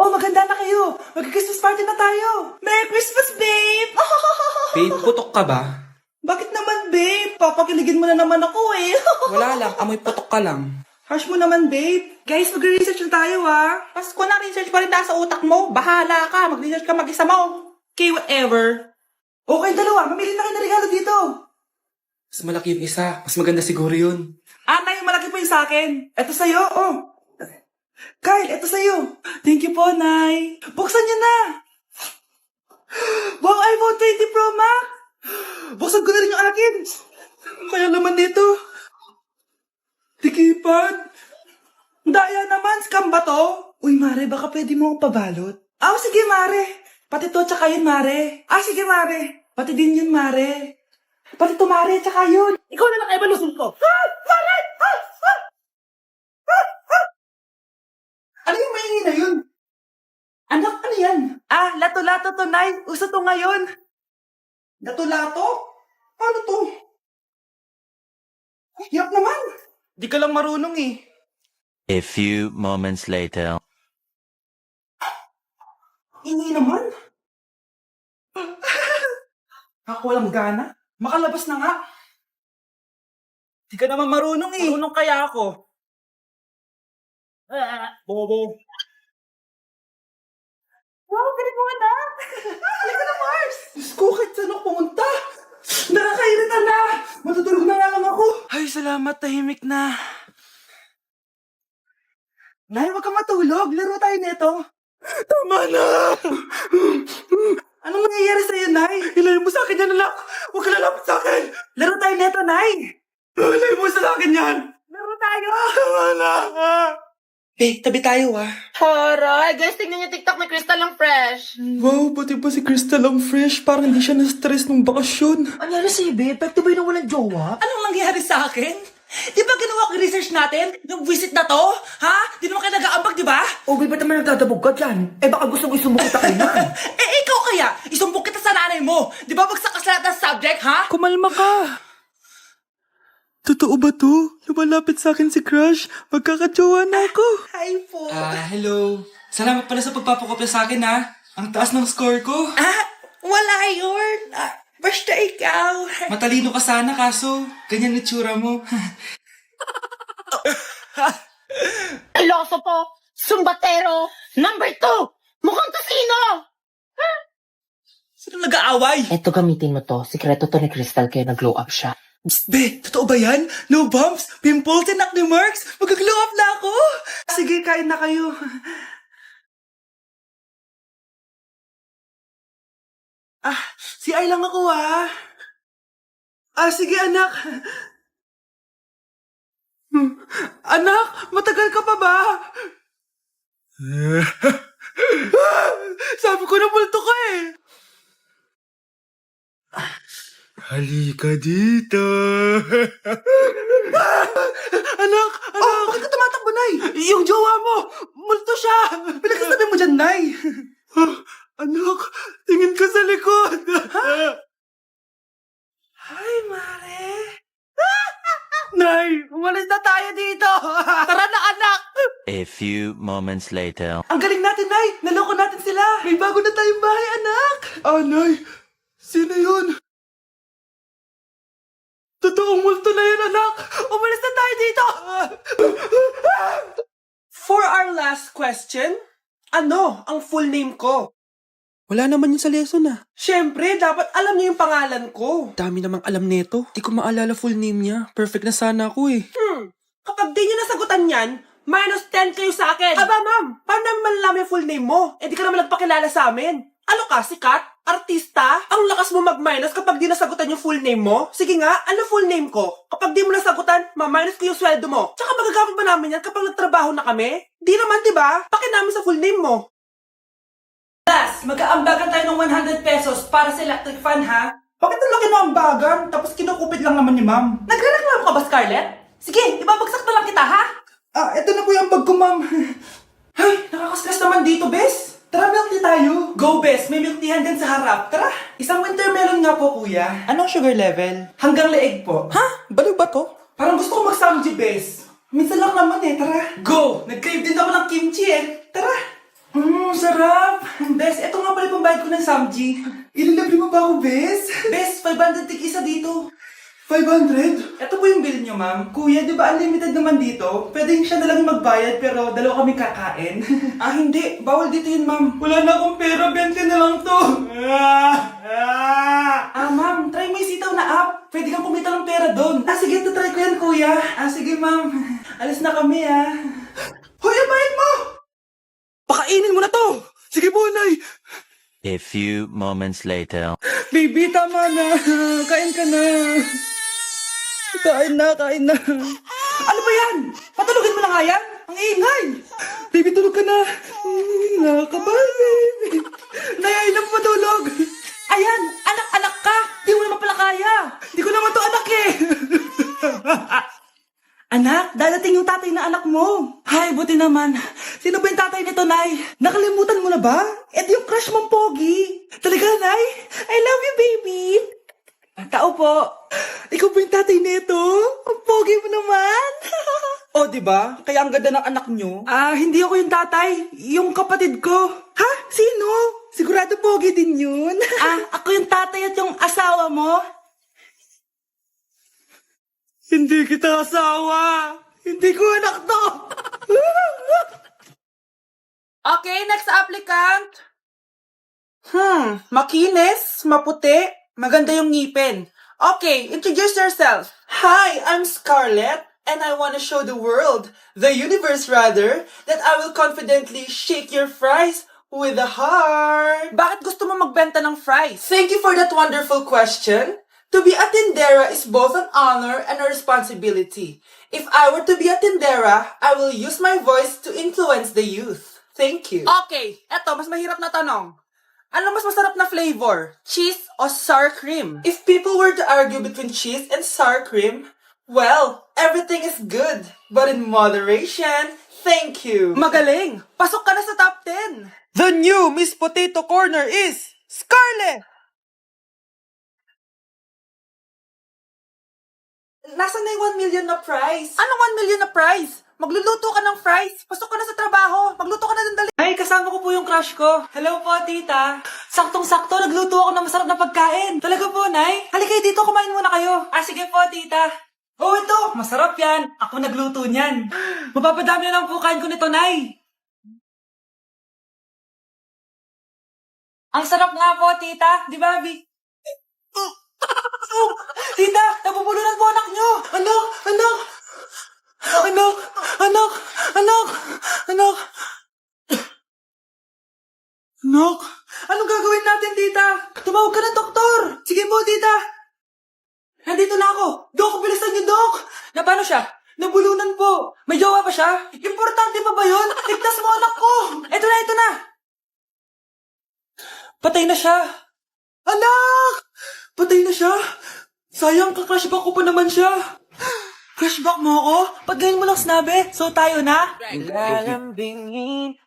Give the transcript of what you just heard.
Oh, maganda na kayo. Mag-Christmas party na tayo. Merry Christmas, babe! Babe, putok ka ba? Bakit naman, babe? Papakiligin mo na naman ako eh. Wala lang, amoy putok ka lang. Harsh mo naman, babe. Guys, mag-research na tayo, ha? Pas ko na research pa rin nasa utak mo. Bahala ka, mag-research ka mag-isa mo. Okay, whatever. Okay, dalawa. Mamili na kayo ng regalo dito. Mas malaki yung isa, mas maganda siguro yun. Nay, malaki po yung sa akin. Ito sa'yo, oh. Kyle, ito sa'yo. Thank you po, Nay. Buksan niyo na. Wow, iPhone 20 Pro Max. Buksan ko na rin yung akin. Kaya naman dito. Tikipad. Daya naman, scam ba to? Uy, Mare, baka pwede mo akong pabalot. Sige, Mare. Pati to, tsaka yun, Mare. Sige, Mare. Pati din yun, Mare. Pati to, Mare, tsaka yun. Ikaw na lang ay balusin ko. Mare! Ano yung maingin na yun? Anak, ano yan? Lato-lato to, Nay. Uso to ngayon. Lato-lato? Paano to? Hirap naman. Di ka lang marunong eh. A few moments later. Ingi naman. Ako walang gana. Makalabas na nga. Di ka naman marunong eh. Marunong kaya ako. Bobo. Wow, galing mo anak. Halika na, Mars. Diyos ko, kahit saan ako pumunta. Nakakairita na. Matutulog na nga lang ako. Ay, salamat. Tahimik na. Nay, wag ka matulog. Laro tayo nito. Tama na. Anong nangyayari sa'yo, Nay? Ilayo mo sa akin yan, anak. Huwag ka lalapit sa akin. Laro tayo nito, Nay. Ilayo mo sa akin yan. Laro tayo. Tama na. Tabi tayo, Horay, guys, tingnan niyo TikTok ni Crystal ang fresh. Wow, pati ba si Crystal ang fresh? Parang hindi siya na-stress nung bakasyon. Anyari sa'yo, babe? Pwede ba yung walang jowa? Anong nangyayari sa akin? Di ba ginawa ko research natin? Yung visit na to? Ha? Di naman kayo nag-aambag, di ba? O, babe, ba't naman nagdadabog ka dyan? Baka gusto mo isumukot ka kailan? Ikaw kaya? Isumbok kita sa nanay mo. Di ba bagsak ka sa lahat ng subject, ha? Kumalma ka. Totoo ba to? Lumalapit sa akin si Crush. Magkakajowa na ako. Hi po. Hello. Salamat pala sa pagpapakopya sa akin, ha? Ang taas ng score ko. Wala yun. Basta ikaw. Matalino ka sana, kaso ganyan itsura mo. Iloso po, sumbatero, number 2, mukhang kasino! Sino nag-aaway? Eto, gamitin mo to. Sikreto to ni Crystal kaya nag-glow up siya. Be, totoo ba yan? No bumps, pimples, and acne marks? Mag-glow up na ako. Sige, kain na kayo. Si Ay lang ako, sige, anak. Anak, matagal ka pa ba? Sabi ko na multo ka eh. Halika dito. Anak! Bakit ka tumatakbo, Nay? Yung jowa mo! Multo siya! Pinagsasabi mo dyan, Nay! Anak, tingin ka sa likod! Hi, Mare! Nay, umalis na tayo dito! Tara na, anak! A few moments later. Ang galing natin, Nay! Naloko natin sila! May bago na tayong bahay, anak! Nay! Sino yun? Totoong multo na yun, anak! Umalis na tayo dito! For our last question, ano ang full name ko? Wala naman yun sa lesson, Siyempre, dapat alam niyo yung pangalan ko. Dami namang alam nito. Di ko maalala full name niya. Perfect na sana ako eh. Kapag di niyo nasagutan yan, minus 10 kayo sa akin. Aba, ma'am, paano naman malalaman yung full name mo? Di ka naman nagpakilala sa amin. Ano ka, sikat? Artista? Ang lakas mo mag-minus kapag di nasagutan yung full name mo? Sige nga, ano full name ko? Kapag di mo nasagutan, ma-minus ko yung sweldo mo. Tsaka magagamit ba namin yan kapag nagtrabaho na kami? Di naman, diba? Pakin namin sa full name mo. Last, mag-aambagan tayo ng 100 pesos para sa electric fan, ha? Bakit ang laki ng ambagan? Tapos kinukupit lang naman ni ma'am. Nagre-reklamo ka ba, Scarlett? Sige, ibabagsak na lang kita, ha? Ito na po yung ambag ko, ma'am. Ay, nakakaskas naman dito, bes. Tara, milk tea tayo. Go, bes. May milk teahan din sa harap. Tara. Isang winter melon nga po, kuya. Anong sugar level? Hanggang leeg po. Ha? Baliw ba to? Parang gusto ko mag-samji, bes. Minsan lang naman eh, tara. Go! Nag-crave din ako ng kimchi eh. Tara. sarap! Bes, eto nga pala yung pambayad ko ng Samji. Ililibre mo ba ako, Bes? Bes, 500 tig isa dito. 500? Ito po yung bill nyo, ma'am. Kuya, di ba unlimited naman dito? Pwedeng siya na lang yung magbayad pero dalawa kami kakain. Hindi. Bawal dito yun, ma'am. Wala na akong pera. 20 na lang to. Ma'am. Try mo yung sitaw na app. Pwede kang kumita ng pera doon. Sige. Try ko yan, kuya. Sige, ma'am. Alis na kami, Hoy, bayad mo! Pakainin mo na to! Sige po, Nay! A few moments later. Baby, tama na. Kain ka na. Kain na. Ano ba yan? Patulogin mo na nga yan? Ang ingay. Baby, tulog ka na. Nakakabal, baby. Nay, na matulog. Ayan, anak ka. Di mo naman pala kaya. Di ko naman to anak eh. Anak, dadating yung tatay na anak mo. Hay, buti naman. Sino ba yung tatay nito, Nay? Nakalimutan mo na ba? Ito yung crush mong pogi. Talaga, Nay? I love you, baby. Tao po. Ikaw ba yung tatay nito? Ang pogi mo naman. Di ba? Kaya ang ganda ng anak nyo. Hindi ako yung tatay. Yung kapatid ko. Ha? Sino? Sigurado pogi din yun. Ako yung tatay at yung asawa mo? Hindi kita asawa. Hindi ko anak to. Okay, next applicant. Makinis, maputi, maganda yung ngipin. Okay, introduce yourself. Hi, I'm Scarlett, and I want to show the world, the universe rather, that I will confidently shake your fries with a heart. Bakit gusto mo magbenta ng fries? Thank you for that wonderful question. To be a tindera is both an honor and a responsibility. If I were to be a tindera, I will use my voice to influence the youth. Thank you. Okay, eto, mas mahirap na tanong. Ano mas masarap na flavor? Cheese o sour cream? If people were to argue between cheese and sour cream, well, everything is good, but in moderation. Thank you. Magaling! Pasok ka na sa top 10. The new Miss Potato Corner is Scarlett! Nasaan na yung 1 million na prize? Anong 1 million na prize? Magluluto ka ng fries. Pasok ka na sa trabaho. Magluto ka na ng dali. Ay, kasama ko po yung crush ko. Hello po, tita. Saktong-sakto, nagluto ako ng masarap na pagkain. Talaga po, Nay? Halika dito, kumain muna kayo. Sige po, tita. Ito, masarap yan. Ako nagluto niyan. Mapapadami na lang po kain ko nito, Nay. Ang sarap nga po, tita. Di ba, Bi? Tita, nabubulunan po anak nyo. Anak. Anong gagawin natin, tita? Tumawag ka ng doktor. Sige po, tita. Nandito na ako. Dok, bilisan niyo, Dok. Na paano siya? Nabulunan po. May jowa pa siya? Importante pa ba yun? Ligtas mo anak ko. Ito na. Patay na siya. Anak! Patay na siya. Sayang, ka-crushback ko pa naman siya. Crushback mo ako? Pag ganyan mo lang sinabi, so tayo na? Lalambingin